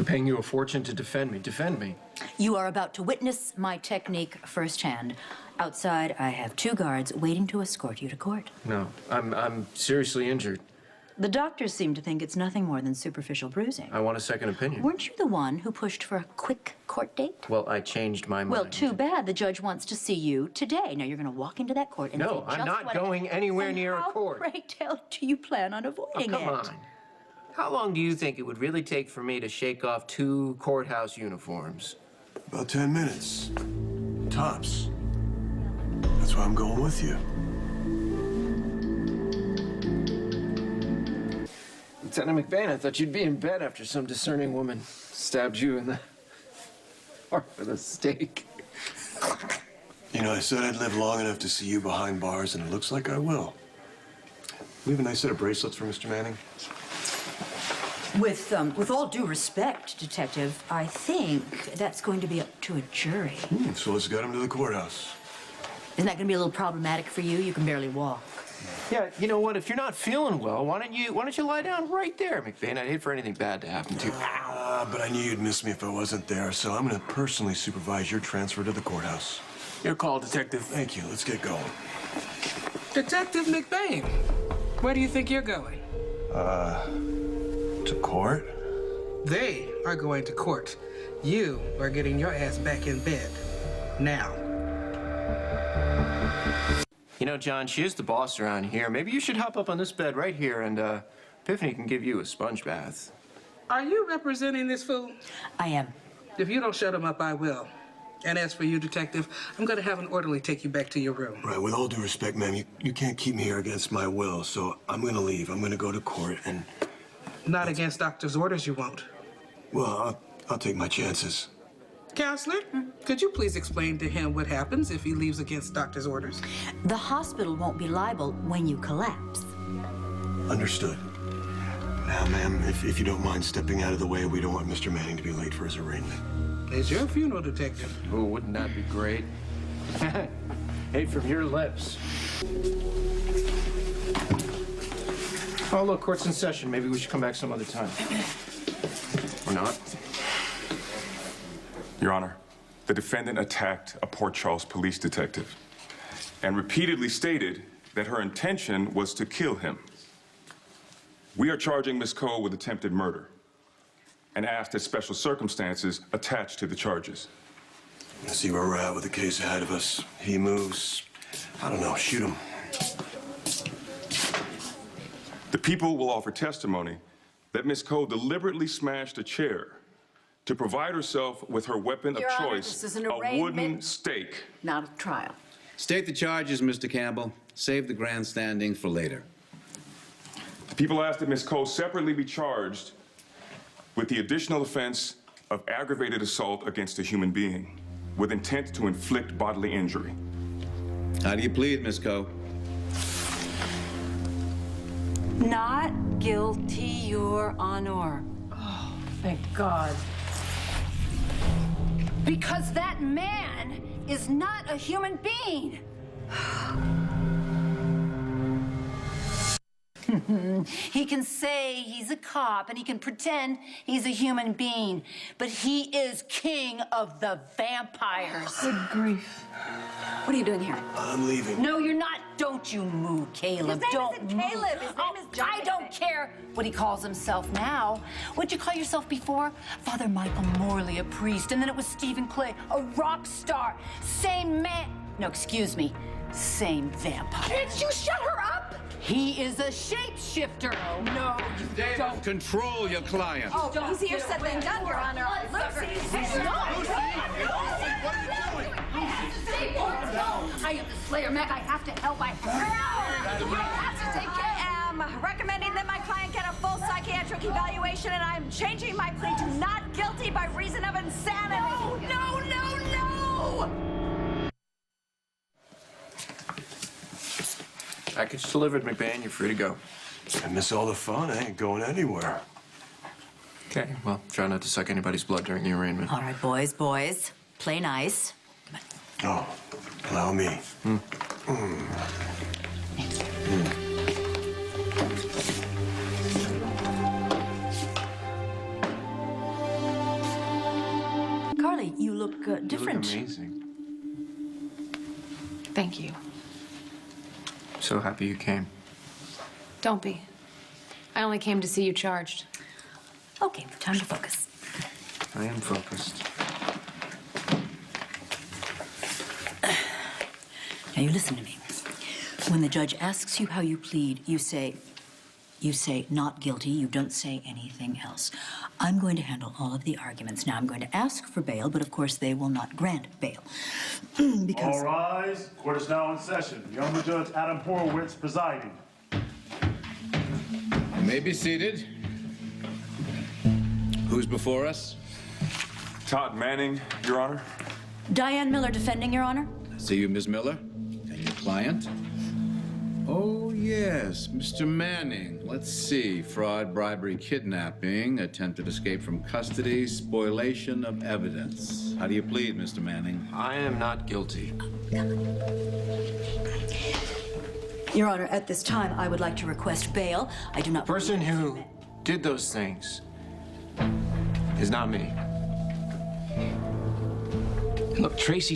They're paying you a fortune to defend me. Defend me. You are about to witness my technique firsthand. Outside, I have 2 guards waiting to escort you to court. No, I'm seriously injured. The doctors seem to think it's nothing more than superficial bruising. I want a second opinion. Weren't you the one who pushed for a quick court date? Well, I changed my mind. Well, too bad. The judge wants to see you today. Now, you're going to walk into that court and No, say I'm not going anywhere near a court. How, pray tell, do you plan on avoiding it? Come on. How long do you think it would really take for me to shake off 2 courthouse uniforms? About 10 minutes. Tops. That's why I'm going with you. Lieutenant McBain, I thought you'd be in bed after some discerning woman stabbed you in the heart with a stake. You know, I said I'd live long enough to see you behind bars, and it looks like I will. We have a nice set of bracelets for Mr. Manning. With all due respect, Detective, I think that's going to be up to a jury. So let's get him to the courthouse. Isn't that going to be a little problematic for you? You can barely walk. Yeah, you know what? If you're not feeling well, why don't you lie down right there, McBain? I'd hate for anything bad to happen to you. But I knew you'd miss me if I wasn't there, so I'm going to personally supervise your transfer to the courthouse. Your call, Detective. Thank you. Let's get going. Detective McBain, where do you think you're going? To court? They are going to court. You are getting your ass back in bed. Now. You know, John, she is the boss around here. Maybe you should hop up on this bed right here, and Epiphany can give you a sponge bath. Are you representing this fool? I am. If you don't shut him up, I will. And as for you, Detective, I'm going to have an orderly take you back to your room. Right, with all due respect, ma'am, you can't keep me here against my will, so I'm going to leave. I'm going to go to court and... Not against doctor's orders, you won't. Well, I'll take my chances. Counselor, could you please explain to him what happens if he leaves against doctor's orders? The hospital won't be liable when you collapse. Understood. Now, ma'am, if you don't mind stepping out of the way, we don't want Mr. Manning to be late for his arraignment. It's your funeral, Detective. Oh, wouldn't that be great? Hey, from your lips. Oh, look, court's in session. Maybe we should come back some other time. Or not. Your Honor, the defendant attacked a Port Charles police detective and repeatedly stated that her intention was to kill him. We are charging Ms. Cole with attempted murder and ask that special circumstances attached to the charges. Let's see where we're at with the case ahead of us. He moves. I don't know, shoot him. The people will offer testimony that Ms. Cole deliberately smashed a chair to provide herself with her weapon of choice, a wooden stake. Not a trial. State the charges, Mr. Campbell. Save the grandstanding for later. The people ask that Ms. Cole separately be charged with the additional offense of aggravated assault against a human being with intent to inflict bodily injury. How do you plead, Ms. Cole? Not guilty, Your Honor. Oh, thank God. Because that man is not a human being. He can say he's a cop and he can pretend he's a human being, but he is king of the vampires. Good grief. What are you doing here? I'm leaving. No, you're not. Don't you move, Caleb. His name don't isn't move. Caleb. His name is Jonathan. I don't care what he calls himself now. What'd you call yourself before? Father Michael Morley, a priest, and then it was Stephen Clay, a rock star. Same man. No, excuse me. Same vampire. Can't you shut her up? He is a shapeshifter. No, you don't. Control your client. Oh, easier said than done, Your Honor. Lucy! I am the Slayer, Mac. I have to help. I have to take care. I am recommending that my client get a full psychiatric evaluation, and I am changing my plea to not guilty by reason of insanity. No, no, no, no! Package delivered, McBain. You're free to go. I miss all the fun. I ain't going anywhere. Okay, well, try not to suck anybody's blood during the arraignment. All right, boys, play nice. Oh, allow me. Golly, you look different. You look amazing. Thank you. So happy you came. Don't be. I only came to see you charged. Okay, time to focus. I am focused. Now you listen to me. When the judge asks you how you plead, you say not guilty. You don't say anything else. I'm going to handle all of the arguments. Now I'm going to ask for bail, but of course they will not grant bail. Because... All rise. Court is now in session. The Honorable Judge Adam Horowitz presiding. You may be seated. Who's before us? Todd Manning, Your Honor. Diane Miller defending, Your Honor. I see you, Ms. Miller. And your client? Oh, yes, Mr. Manning. Let's see. Fraud, bribery, kidnapping, attempted escape from custody, spoliation of evidence. How do you plead, Mr. Manning? I am not guilty. Your Honor, at this time, I would like to request bail. I do not... The person who did those things is not me. Look, Tracy